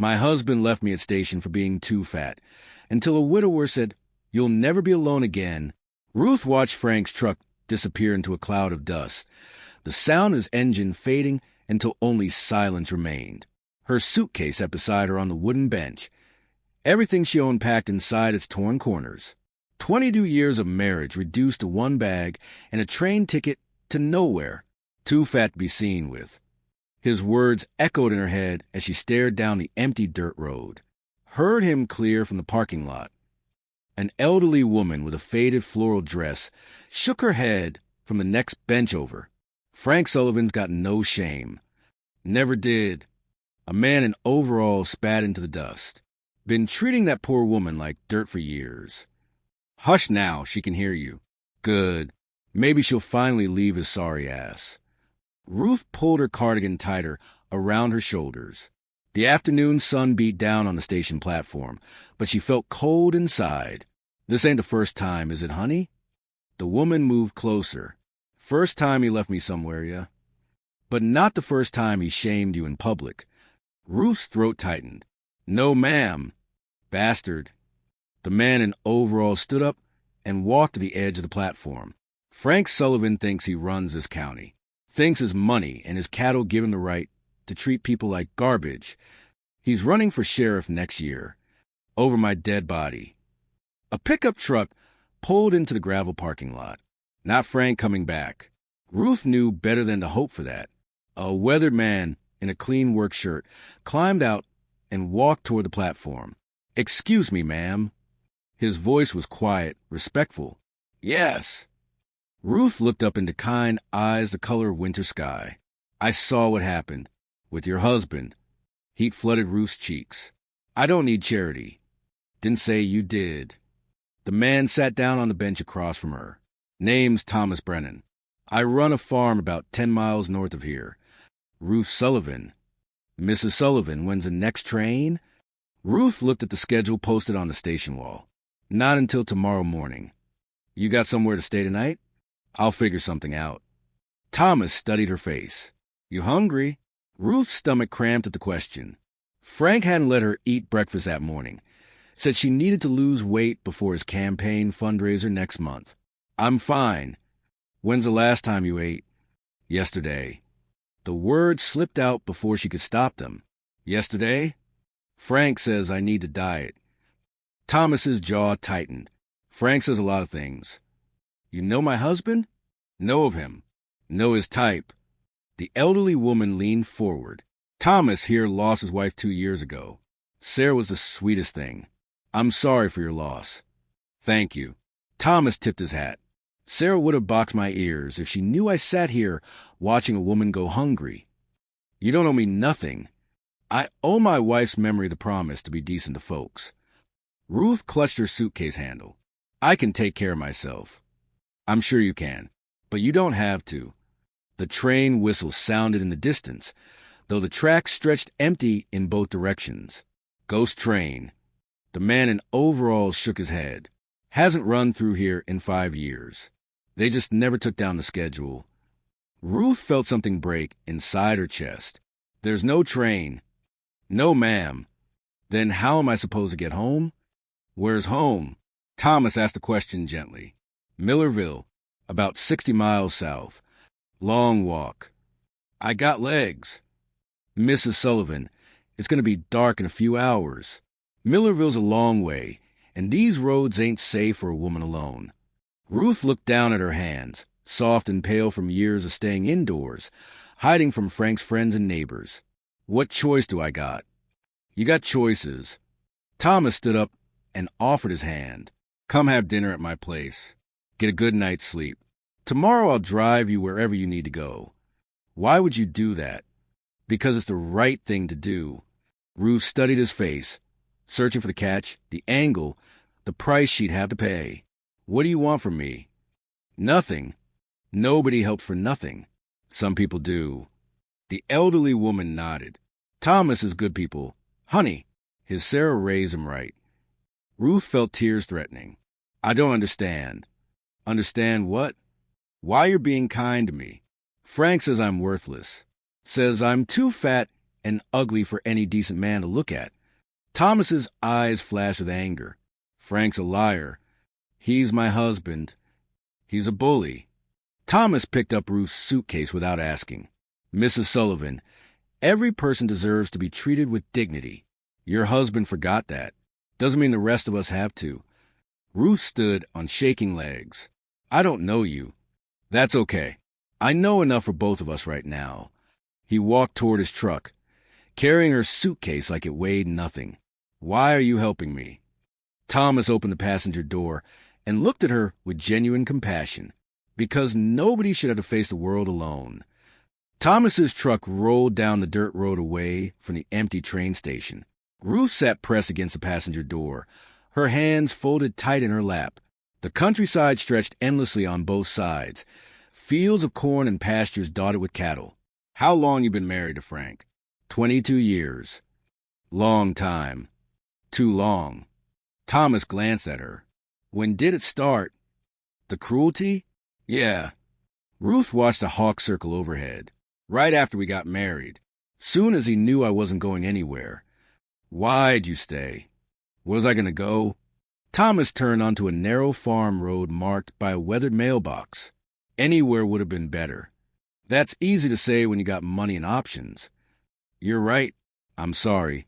My husband left me at station for being too fat, until a widower said, "You'll never be alone again." Ruth watched Frank's truck disappear into a cloud of dust, the sound of his engine fading until only silence remained. Her suitcase sat beside her on the wooden bench, everything she owned packed inside its torn corners. 22 years of marriage reduced to one bag and a train ticket to nowhere, too fat to be seen with. His words echoed in her head as she stared down the empty dirt road. Heard him clear from the parking lot. An elderly woman with a faded floral dress shook her head from the next bench over. Frank Sullivan's got no shame. Never did. A man in overalls spat into the dust. Been treating that poor woman like dirt for years. Hush now, she can hear you. Good. Maybe she'll finally leave his sorry ass. Ruth pulled her cardigan tighter around her shoulders. The afternoon sun beat down on the station platform, but she felt cold inside. This ain't the first time, is it, honey? The woman moved closer. First time he left me somewhere, yeah? But not the first time he shamed you in public. Ruth's throat tightened. No, ma'am. Bastard. The man in overalls stood up and walked to the edge of the platform. Frank Sullivan thinks he runs this county. Thinks his money and his cattle give him the right to treat people like garbage. He's running for sheriff next year. Over my dead body. A pickup truck pulled into the gravel parking lot. Not Frank coming back. Ruth knew better than to hope for that. A weathered man in a clean work shirt climbed out and walked toward the platform. "Excuse me, ma'am." His voice was quiet, respectful. "Yes." Ruth looked up into kind eyes the color of winter sky. "I saw what happened. With your husband." Heat flooded Ruth's cheeks. "I don't need charity." "Didn't say you did." The man sat down on the bench across from her. "Name's Thomas Brennan. I run a farm about 10 miles north of here." "Ruth Sullivan." "Mrs. Sullivan, when's the next train?" Ruth looked at the schedule posted on the station wall. "Not until tomorrow morning." "You got somewhere to stay tonight?" "I'll figure something out." Thomas studied her face. "You hungry?" Ruth's stomach cramped at the question. Frank hadn't let her eat breakfast that morning. Said she needed to lose weight before his campaign fundraiser next month. "I'm fine." "When's the last time you ate?" "Yesterday." The words slipped out before she could stop them. "Yesterday?" "Frank says I need to diet." Thomas's jaw tightened. "Frank says a lot of things." "You know my husband?" "Know of him. Know his type." The elderly woman leaned forward. "Thomas here lost his wife 2 years ago. Sarah was the sweetest thing. I'm sorry for your loss." "Thank you." Thomas tipped his hat. "Sarah would have boxed my ears if she knew I sat here watching a woman go hungry." "You don't owe me nothing." "I owe my wife's memory the promise to be decent to folks." Ruth clutched her suitcase handle. "I can take care of myself." "I'm sure you can, but you don't have to." The train whistle sounded in the distance, though the tracks stretched empty in both directions. Ghost train. The man in overalls shook his head. "Hasn't run through here in 5 years. They just never took down the schedule." Ruth felt something break inside her chest. "There's no train." "No, ma'am." "Then how am I supposed to get home?" "Where's home?" Thomas asked the question gently. "Millerville, about 60 miles south. Long walk." "I got legs." "Mrs. Sullivan, it's going to be dark in a few hours. Millerville's a long way, and these roads ain't safe for a woman alone." Ruth looked down at her hands, soft and pale from years of staying indoors, hiding from Frank's friends and neighbors. "What choice do I got?" "You got choices." Thomas stood up and offered his hand. "Come have dinner at my place. Get a good night's sleep. Tomorrow I'll drive you wherever you need to go." "Why would you do that?" "Because it's the right thing to do." Ruth studied his face, searching for the catch, the angle, the price she'd have to pay. "What do you want from me?" "Nothing. Nobody helps for nothing." "Some people do." The elderly woman nodded. "Thomas is good people. Honey, his Sarah raised him right." Ruth felt tears threatening. "I don't understand." "Understand what?" "Why you're being kind to me. Frank says I'm worthless. Says I'm too fat and ugly for any decent man to look at. Thomas's eyes flashed with anger. Frank's a liar. He's my husband. He's a bully. Thomas picked up Ruth's suitcase without asking. Mrs. Sullivan, every person deserves to be treated with dignity. Your husband forgot that. Doesn't mean the rest of us have to. Ruth stood on shaking legs. I don't know you. That's okay. I know enough for both of us right now. He walked toward his truck, carrying her suitcase like it weighed nothing. Why are you helping me? Thomas opened the passenger door and looked at her with genuine compassion, because nobody should have to face the world alone. Thomas's truck rolled down the dirt road away from the empty train station. Ruth sat pressed against the passenger door, her hands folded tight in her lap. The countryside stretched endlessly on both sides, fields of corn and pastures dotted with cattle. How long you been married to Frank? 22 years. Long time. Too long. Thomas glanced at her. When did it start? The cruelty? Yeah. Ruth watched the hawk circle overhead. Right after we got married. Soon as he knew I wasn't going anywhere. Why'd you stay? Was I going to go? Thomas turned onto a narrow farm road marked by a weathered mailbox. Anywhere would have been better. That's easy to say when you got money and options. You're right. I'm sorry.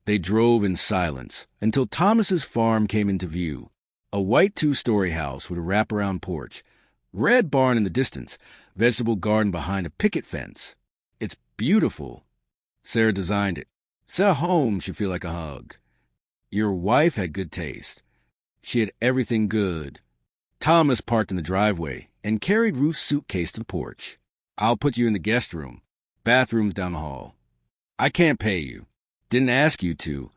They drove in silence until Thomas's farm came into view. A white two-story house with a wraparound porch. Red barn in the distance. Vegetable garden behind a picket fence. It's beautiful. Sarah designed it. Set a home should feel like a hug. Your wife had good taste. She had everything good. Thomas parked in the driveway and carried Ruth's suitcase to the porch. I'll put you in the guest room. Bathroom's down the hall. I can't pay you. Didn't ask you to.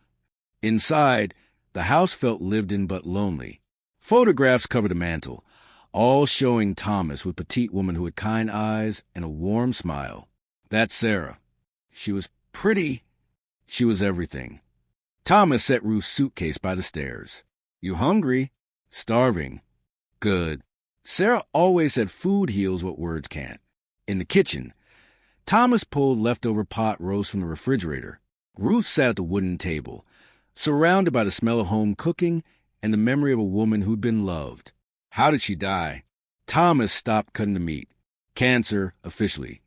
Inside, the house felt lived in but lonely. Photographs covered the mantel, all showing Thomas with a petite woman who had kind eyes and a warm smile. That's Sarah. She was pretty. She was everything. Thomas set Ruth's suitcase by the stairs. You hungry? Starving. Good. Sarah always said food heals what words can't. In the kitchen, Thomas pulled leftover pot roast from the refrigerator. Ruth sat at the wooden table, surrounded by the smell of home cooking and the memory of a woman who'd been loved. How did she die? Thomas stopped cutting the meat. Cancer, officially.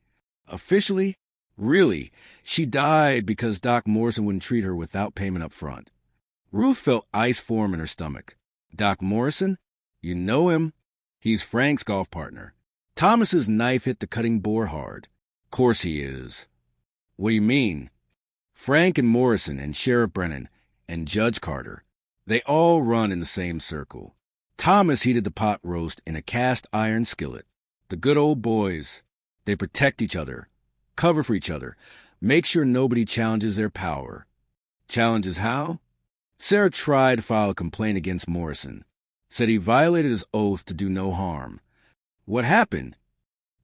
Officially? Really? She died because Doc Morrison wouldn't treat her without payment up front. Ruth felt ice form in her stomach. Doc Morrison? You know him? He's Frank's golf partner. Thomas's knife hit the cutting board hard. Course he is. What do you mean? Frank and Morrison and Sheriff Brennan and Judge Carter, they all run in the same circle. Thomas heated the pot roast in a cast iron skillet. The good old boys. They protect each other, cover for each other, make sure nobody challenges their power. Challenges how? Sarah tried to file a complaint against Morrison. Said he violated his oath to do no harm. What happened?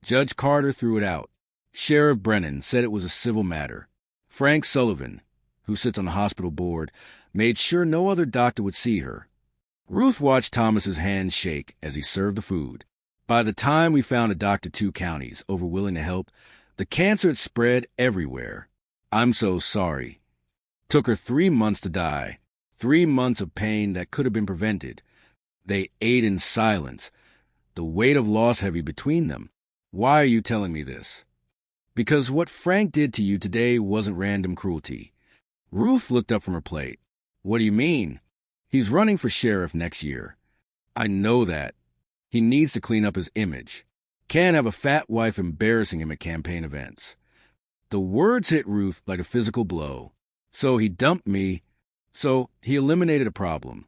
Judge Carter threw it out. Sheriff Brennan said it was a civil matter. Frank Sullivan, who sits on the hospital board, made sure no other doctor would see her. Ruth watched Thomas's hands shake as he served the food. By the time we found a doctor 2 counties over willing to help, the cancer had spread everywhere. I'm so sorry. Took her 3 months to die. 3 months of pain that could have been prevented. They ate in silence, the weight of loss heavy between them. Why are you telling me this? Because what Frank did to you today wasn't random cruelty. Ruth looked up from her plate. What do you mean? He's running for sheriff next year. I know that. He needs to clean up his image. Can't have a fat wife embarrassing him at campaign events. The words hit Ruth like a physical blow. So he dumped me. So he eliminated a problem.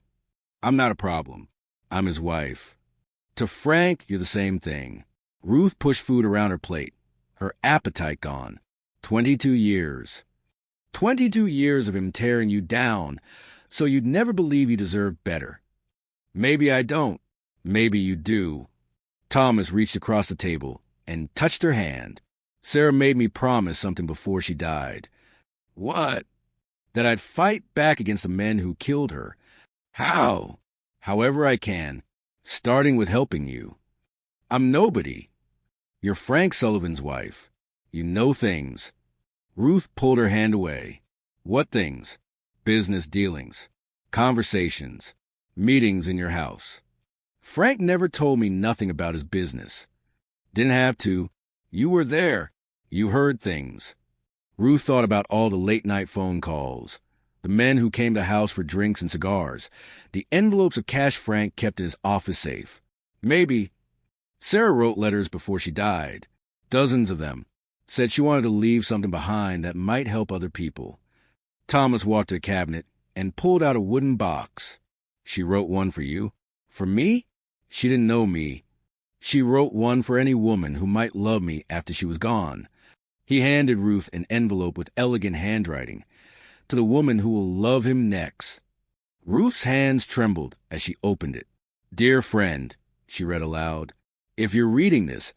I'm not a problem. I'm his wife. To Frank, you're the same thing. Ruth pushed food around her plate, her appetite gone. 22 years. 22 years of him tearing you down, so you'd never believe you deserved better. Maybe I don't. Maybe you do. Thomas reached across the table and touched her hand. Sarah made me promise something before she died. What? That I'd fight back against the men who killed her. How? However I can, starting with helping you. I'm nobody. You're Frank Sullivan's wife. You know things. Ruth pulled her hand away. What things? Business dealings, conversations, meetings in your house. Frank never told me nothing about his business. Didn't have to. You were there. You heard things. Ruth thought about all the late-night phone calls, the men who came to the house for drinks and cigars, the envelopes of cash Frank kept in his office safe. Maybe. Sarah wrote letters before she died, dozens of them, said she wanted to leave something behind that might help other people. Thomas walked to the cabinet and pulled out a wooden box. She wrote one for you. For me? She didn't know me. She wrote one for any woman who might love me after she was gone. He handed Ruth an envelope with elegant handwriting. To the woman who will love him next. Ruth's hands trembled as she opened it. Dear friend, she read aloud, if you're reading this,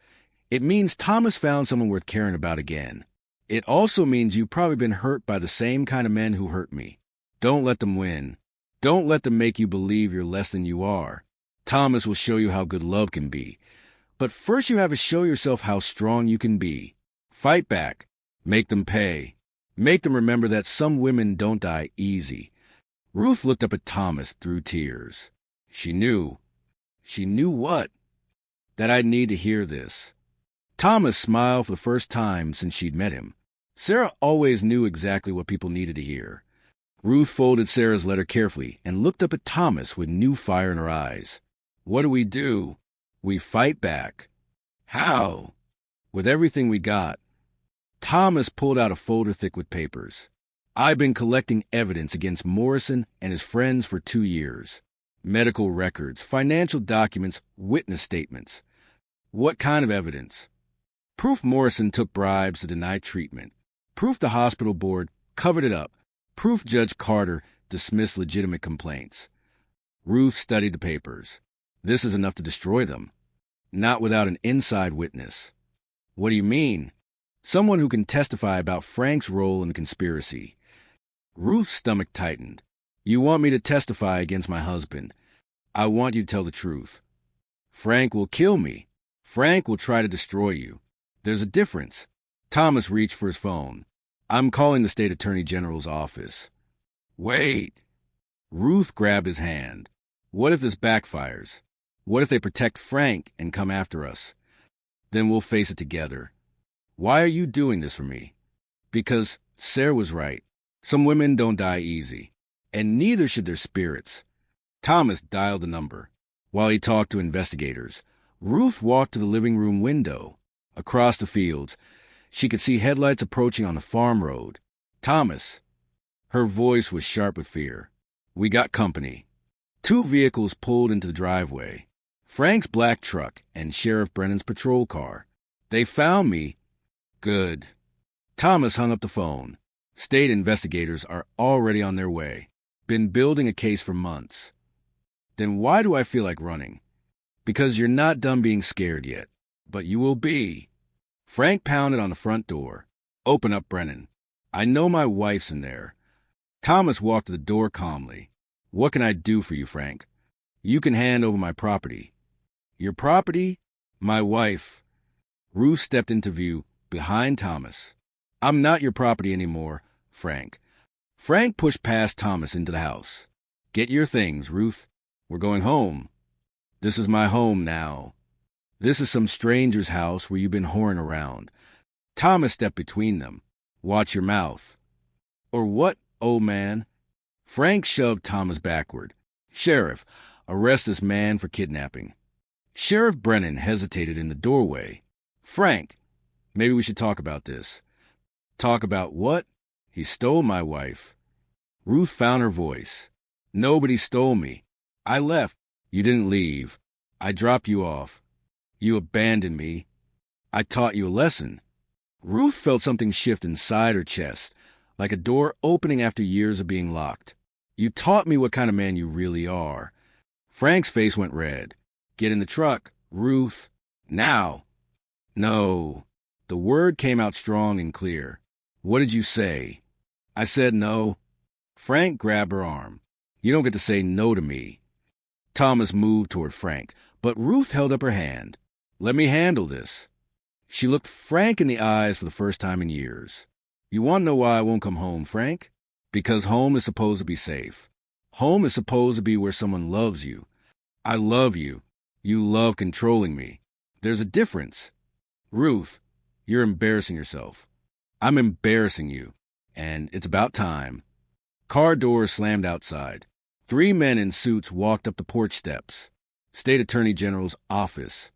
it means Thomas found someone worth caring about again. It also means you've probably been hurt by the same kind of men who hurt me. Don't let them win. Don't let them make you believe you're less than you are. Thomas will show you how good love can be. But first you have to show yourself how strong you can be. Fight back. Make them pay. Make them remember that some women don't die easy. Ruth looked up at Thomas through tears. She knew. She knew what? That I'd need to hear this. Thomas smiled for the first time since she'd met him. Sarah always knew exactly what people needed to hear. Ruth folded Sarah's letter carefully and looked up at Thomas with new fire in her eyes. What do? We fight back. How? With everything we got. Thomas pulled out a folder thick with papers. I've been collecting evidence against Morrison and his friends for 2 years. Medical records, financial documents, witness statements. What kind of evidence? Proof Morrison took bribes to deny treatment. Proof the hospital board covered it up. Proof Judge Carter dismissed legitimate complaints. Ruth studied the papers. This is enough to destroy them. Not without an inside witness. What do you mean? Someone who can testify about Frank's role in the conspiracy. Ruth's stomach tightened. You want me to testify against my husband. I want you to tell the truth. Frank will kill me. Frank will try to destroy you. There's a difference. Thomas reached for his phone. I'm calling the state attorney general's office. Wait. Ruth grabbed his hand. What if this backfires? What if they protect Frank and come after us? Then we'll face it together. Why are you doing this for me? Because Sarah was right. Some women don't die easy, and neither should their spirits. Thomas dialed the number. While he talked to investigators, Ruth walked to the living room window. Across the fields, she could see headlights approaching on the farm road. Thomas. Her voice was sharp with fear. We got company. 2 vehicles pulled into the driveway. Frank's black truck and Sheriff Brennan's patrol car. They found me. Good. Thomas hung up the phone. State investigators are already on their way. Been building a case for months. Then why do I feel like running? Because you're not done being scared yet. But you will be. Frank pounded on the front door. Open up, Brennan. I know my wife's in there. Thomas walked to the door calmly. What can I do for you, Frank? You can hand over my property. Your property? My wife. Ruth stepped into view behind Thomas. I'm not your property anymore, Frank. Frank pushed past Thomas into the house. Get your things, Ruth. We're going home. This is my home now. This is some stranger's house where you've been whoring around. Thomas stepped between them. Watch your mouth. Or what, old man? Frank shoved Thomas backward. Sheriff, arrest this man for kidnapping. Sheriff Brennan hesitated in the doorway. Frank, maybe we should talk about this. Talk about what? He stole my wife. Ruth found her voice. Nobody stole me. I left. You didn't leave. I dropped you off. You abandoned me. I taught you a lesson. Ruth felt something shift inside her chest, like a door opening after years of being locked. You taught me what kind of man you really are. Frank's face went red. Get in the truck, Ruth. Now. No. The word came out strong and clear. What did you say? I said no. Frank grabbed her arm. You don't get to say no to me. Thomas moved toward Frank, but Ruth held up her hand. Let me handle this. She looked Frank in the eyes for the first time in years. You want to know why I won't come home, Frank? Because home is supposed to be safe. Home is supposed to be where someone loves you. I love you. You love controlling me. There's a difference. Ruth, you're embarrassing yourself. I'm embarrassing you. And it's about time. Car doors slammed outside. 3 men in suits walked up the porch steps. State Attorney General's office.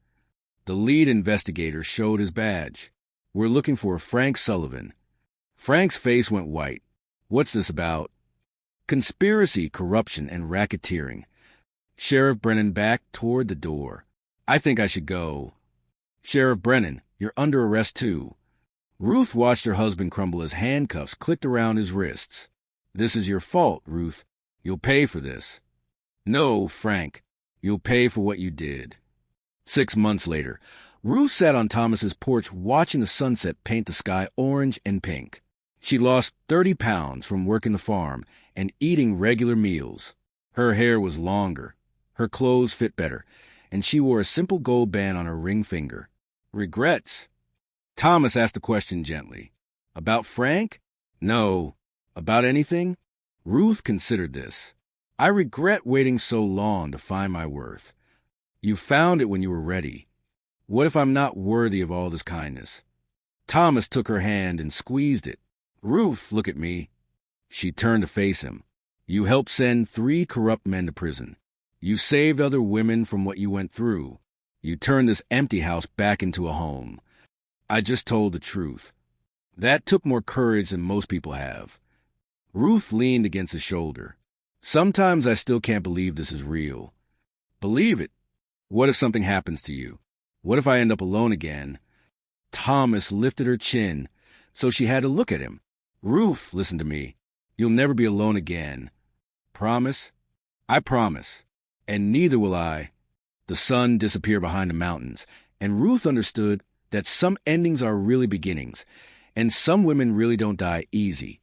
The lead investigator showed his badge. We're looking for Frank Sullivan. Frank's face went white. What's this about? Conspiracy, corruption, and racketeering. Sheriff Brennan backed toward the door. I think I should go. Sheriff Brennan, you're under arrest too. Ruth watched her husband crumble as handcuffs clicked around his wrists. This is your fault, Ruth. You'll pay for this. No, Frank. You'll pay for what you did. 6 months later, Ruth sat on Thomas's porch watching the sunset paint the sky orange and pink. She lost 30 pounds from working the farm and eating regular meals. Her hair was longer, her clothes fit better, and she wore a simple gold band on her ring finger. Regrets? Thomas asked the question gently. About Frank? No. About anything? Ruth considered this. I regret waiting so long to find my worth. You found it when you were ready. What if I'm not worthy of all this kindness? Thomas took her hand and squeezed it. Ruth, look at me. She turned to face him. You helped send 3 corrupt men to prison. You saved other women from what you went through. You turned this empty house back into a home. I just told the truth. That took more courage than most people have. Ruth leaned against his shoulder. Sometimes I still can't believe this is real. Believe it. What if something happens to you? What if I end up alone again? Thomas lifted her chin, so she had to look at him. Ruth, listen to me. You'll never be alone again. Promise? I promise. And neither will I. The sun disappeared behind the mountains, and Ruth understood that some endings are really beginnings, and some women really don't die easy.